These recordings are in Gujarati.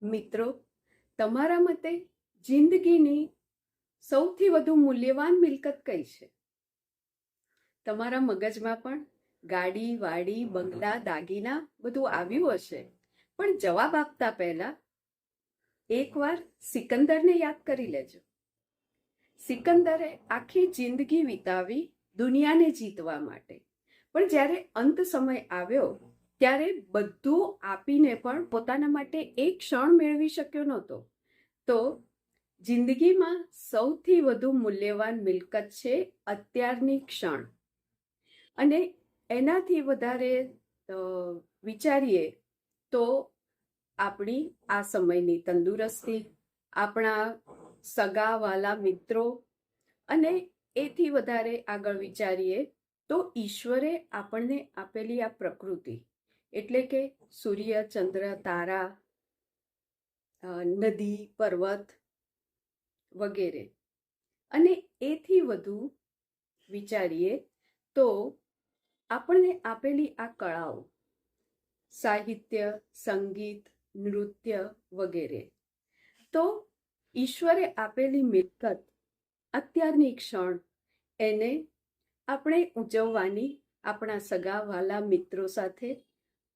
મિત્રો, તમારા મતે જિંદગીની સૌથી વધુ મૂલ્યવાન મિલકત કઈ છે? તમારા મગજમાં પણ ગાડી, વાડી, બંગલા, દાગીના બધું આવ્યું હશે, પણ જવાબ આપતા પહેલા એકવાર સિકંદરને યાદ કરી લેજો. સિકંદરે આખી જિંદગી વિતાવી દુનિયાને જીતવા માટે, પણ જ્યારે અંત સમય આવ્યો ત્યારે બધું આપીને પણ પોતાના માટે એક ક્ષણ મેળવી શક્યો નહોતો. તો જિંદગીમાં સૌથી વધુ મૂલ્યવાન મિલકત છે અત્યારની ક્ષણ. અને એનાથી વધારે વિચારીએ તો આપણી આ સમયની તંદુરસ્તી, આપણા સગા વાલા મિત્રો, અને એથી વધારે આગળ વિચારીએ તો ઈશ્વરે આપણને આપેલી આ પ્રકૃતિ, એટલે કે સૂર્ય, ચંદ્ર, તારા, નદી, પર્વત વગેરે. અને એથી વધુ વિચારીએ તો આપણને આપેલી આ કળાઓ, સાહિત્ય, સંગીત, નૃત્ય વગેરે. તો ઈશ્વરે આપેલી મિલકત, અત્યારની ક્ષણ, એને આપણે ઉજવવાની આપણા સગા વાલા મિત્રો સાથે,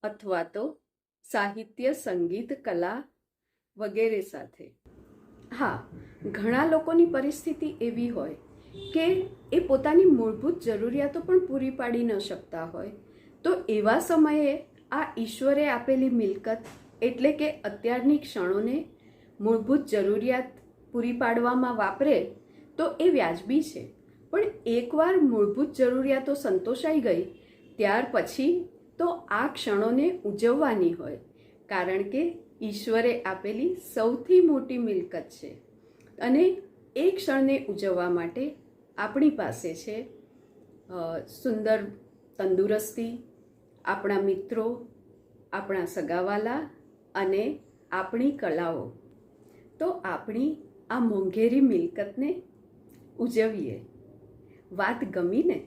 અથવા તો સાહિત્ય, સંગીત, કલા વગેરે સાથે. હા, ઘણા લોકોની પરિસ્થિતિ એવી હોય કે એ પોતાની મૂળભૂત જરૂરિયાતો પણ પૂરી પાડી ન શકતા હોય. તો એવા સમયે આ ઈશ્વરે આપેલી મિલકત, એટલે કે અત્યારની ક્ષણોને મૂળભૂત જરૂરિયાત પૂરી પાડવામાં વાપરે તો એ વ્યાજબી છે. પણ એકવાર મૂળભૂત જરૂરિયાતો સંતોષાઈ ગઈ ત્યાર પછી તો આ ક્ષણોને ઉજવવાની હોય, કારણ કે ઈશ્વરે આપેલી સૌથી મોટી મિલકત છે. અને એ ક્ષણને ઉજવવા માટે આપણી પાસે છે સુંદર તંદુરસ્તી, આપણા મિત્રો, આપણા સગાવાલા અને આપણી કલાઓ. તો આપણી આ મોંઘેરી મિલકતને ઉજવીએ. વાત ગમી ને?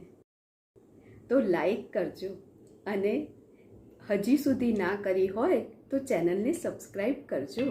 તો લાઈક કરજો, અને હજી સુધી ના કરી હોય તો ચેનલને સબસ્ક્રાઈબ કરજો.